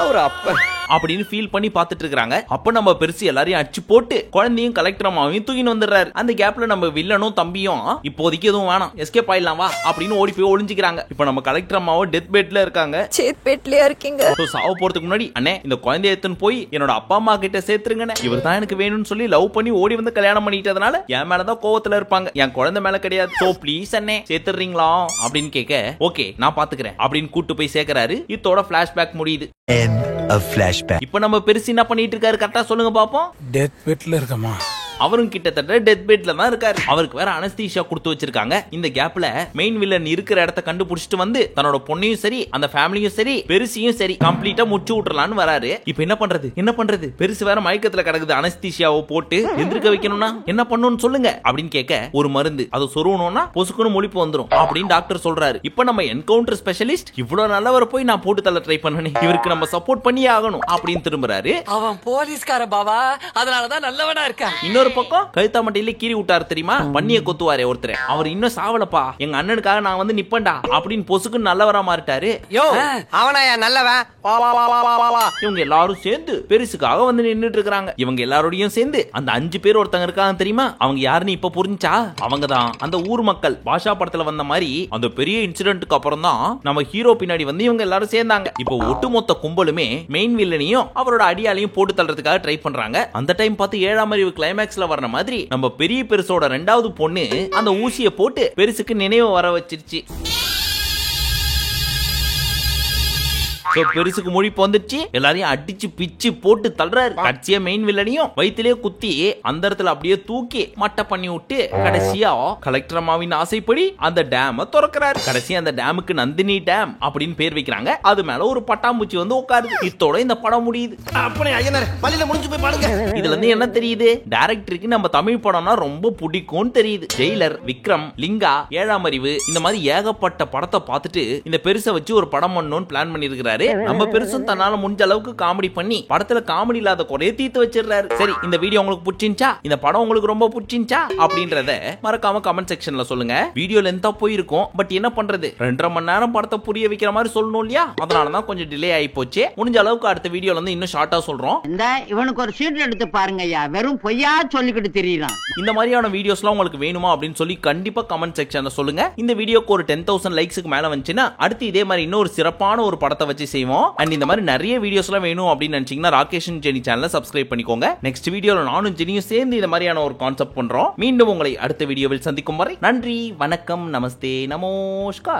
ஒரு அப்ப அப்படின்னு ஃபீல் பண்ணி பார்த்துட்டு இருக்காங்க. அப்ப நம்ம பெருசு எல்லாரையும் அடிச்சு போட்டு குழந்தையும் கலெக்டர் அம்மாவையும் தூக்கின்னு வந்துடுறாரு. அந்த கேப்ல நம்ம வில்லனும் தம்பியும் இப்போதைக்கு எதுவும் வேணாம் எஸ்கேப் ஆயிடலாம் வா அப்படின்னு ஓடி போய் ஒளிஞ்சுக்கிறாங்க. இப்ப நம்ம கலெக்டர் அம்மாவும் டெத் பெட்ல இருக்காங்க. சாவ போறதுக்கு முன்னாடி அண்ணே இந்த குழந்தைய எடுத்துன்னு போய் என்னோட அப்பா அம்மா கிட்ட சேர்த்துருங்க, இவர் தான் எனக்கு வேணும்னு சொல்லி லவ் பண்ணி ஓடி வந்து கல்யாணம் பண்ணிட்டதுனால என் மேலதான் கோவத்துல இருப்பாங்க, என் குழந்தை மேல கிடையாது. சோ ப்ளீஸ் அண்ணே சேர்த்துறீங்களா அப்படின்னு கேட்க ஓகே நான் பாத்துக்கிறேன் அப்படின்னு கூட்டு போய் சேர்க்கிறாரு. இதோட பிளாஷ்பேக் முடியுது. இப்ப நம்ம பெருசு என்ன பண்ணிட்டு இருக்காரு கரெக்டா சொல்லுங்க பாப்போம். டெத் பெட்ல இருக்கமா? அவரும் கிட்டத்தட்ட டெத் பெட்ல தான் இருக்காரு. அவருக்கு வேற அனஸ்தீசியா கொடுத்து வச்சிருக்காங்க. இந்த கேப்ல மெயின் வில்லன் இருக்கிற இடத்த கண்டுபிடிச்சிட்டு வந்து தன்னோட பொண்ணையும் சரி அந்த ஃபேமிலியும் சரி பெருசையும் சரி கம்ப்ளீட்டா முச்சு விட்டுறலான்னு வராரு. இப்ப என்ன பண்றது? பெருசு வேற மயக்கத்துல கிடக்குது. அனஸ்தீசியாவை போட்டு எந்திரிக்க வைக்கணும்னா என்ன பண்ணணும்னு சொல்லுங்க அப்படின்னு கேட்க ஒரு மருந்து அதை சொருவணும்னா பொசுக்குன்னு முழிப்பு வந்துரும் அப்படின்னு டாக்டர் சொல்றாரு. இப்ப நம்ம என்கவுண்டர் ஸ்பெஷலிஸ்ட் இவ்வளவு நல்லவரை போய் நான் போட்டு தள்ள ட்ரை பண்ணனே, இவருக்கு நம்ம சப்போர்ட் பண்ணியே ஆகணும் அப்படின்னு திரும்புறாரு. அவன் போலீஸ்கார பாவா, அதனாலதான் நல்லவனா இருக்கான். இன்னொரு இன்னொரு பக்கம் கழுத்தாமட்டையில கீறி விட்டாரு தெரியுமா, பண்ணிய கொத்துவாரே ஒருத்தர், அவர் இன்னும் சாவலப்பா, எங்க அண்ணனுக்காக நான் வந்து நிப்பேன்டா அப்படின்னு பொசுக்கு நல்லவரா மாறிட்டாரு. யோ அவனாயா நல்லவன்? இவங்க எல்லாரும் சேர்ந்து பெருசுக்காக வந்து நின்னுட்டு இருக்காங்க. இவங்க எல்லாரோடையும் சேர்ந்து அந்த 5 பேர் ஒருத்தங்க இருக்காங்க தெரியுமா, அவங்க யாருன்னு இப்ப புரிஞ்சா? அவங்கதான் அந்த ஊர் மக்கள். பாஷா படத்துல வந்த மாதிரி அந்த பெரிய இன்சிடென்ட்க்கு அப்புறம் தான் நம்ம ஹீரோ பின்னாடி வந்து இவங்க எல்லாரும் சேர்ந்தாங்க. இப்போ ஒட்டுமொத்த கும்பலுமே மெயின் வில்லனையும் அவரோட அடியாலையும் போட்டு தள்ளுறதுக்காக ட்ரை பண்றாங்க. அந்த டைம் பார்த்து 7ஆம் அறிவு கிளைமேக்ஸ்ல வர்ற மாதிரி நம்ம பெரிய பெருசோட 2வது பொண்ணு அந்த ஊசியை போட்டு பெருசுக்கு நினைவு வர வச்சிருச்சு. பெருசுக்கு முழிப்பு வந்துச்சு, எல்லாரையும் அடிச்சு பிச்சு போட்டு தள்ளுறாரு. கடைசியா மெயின் வில்லனையும் வயிற்றிலே குத்தி அந்த இடத்துல அப்படியே தூக்கி மட்டை பண்ணி விட்டு கடைசியா கலெக்டர் அம்மாவின் ஆசைப்படி அந்த டேம திறக்கிறாரு. கடைசியா அந்த டேமுக்கு நந்தினி டேம் அப்படின்னு பேர் வைக்கிறாங்க. அது மேல ஒரு பட்டாம்பூச்சி வந்து உட்காருது. இத்தோட இந்த படம் முடியுது. அப்பனே ஐயனார் பள்ளியில முடிஞ்சு போய் பாருங்க. இதுல இருந்து என்ன தெரியுது, டைரக்டருக்கு நம்ம தமிழ் படம்னா ரொம்ப பிடிக்கும்னு தெரியுது. ஜெயிலர், விக்ரம், லிங்கா, 7ஆம் அறிவு இந்த மாதிரி ஏகப்பட்ட படத்தை பார்த்துட்டு இந்த பெருசை வச்சு ஒரு படம் பண்ணணும்னு பிளான் பண்ணிருக்கிறாரு. நம்ம பெருசும் தன்னால முடிஞ்ச அளவுக்கு காமெடி பண்ணி படத்துல காமெடி இல்லாத குறைய தீர்த்து வச்சிடுறாரு. சரி, இந்த வீடியோ உங்களுக்கு பிடிச்சிருந்தா, இந்த படம் உங்களுக்கு ரொம்ப பிடிச்சிருந்தா அப்படின்றத மறக்காம கமெண்ட் செக்ஷன்ல சொல்லுங்க. வீடியோ லென்த்தா போயிருக்கும், பட் என்ன பண்றது, 2.5 மணி நேரம் படத்தை புரிய வைக்கிற மாதிரி சொல்லணும் இல்லையா, அதனாலதான் கொஞ்சம் டிலே ஆகி போச்சு. முடிஞ்ச அளவுக்கு அடுத்த வீடியோல இருந்து இன்னும் ஷார்ட்டா சொல்றோம். இந்த இவனுக்கு ஒரு சீட் எடுத்து பாருங்க ஐயா, வெறும் பொய்யா சொல்லிக்கிட்டு தெரியலாம். இந்த மாதிரியான வீடியோஸ்லாம் உங்களுக்கு வேணுமா அப்படின்னு சொல்லி கண்டிப்பா கமெண்ட் செக்ஷன்ல சொல்லுங்க. இந்த வீடியோக்கு ஒரு 10,000 லைக்ஸ்க்கு மேல வந்துச்சுன்னா அடுத்து இதே மாதிரி இன்னொரு சிறப்பான ஒரு படத்தை வச்சு செய்வோம். அண்ட் இந்த மாதிரி நிறைய வீடியோஸ்லாம் வேணும் அப்படின்னு நினைச்சீங்கன்னா ராகேஷ் ஜெனி சேனலை சப்ஸ்கிரைப் பண்ணிக்கோங்க. நெக்ஸ்ட் வீடியோல நானும் ஜெனியும் சேர்ந்து இந்த மாதிரியான ஒரு கான்செப்ட் பண்றோம். மீண்டும் உங்களை அடுத்த வீடியோவில் சந்திக்கும் வரை நன்றி, வணக்கம், நமஸ்தே, நமஸ்கார்.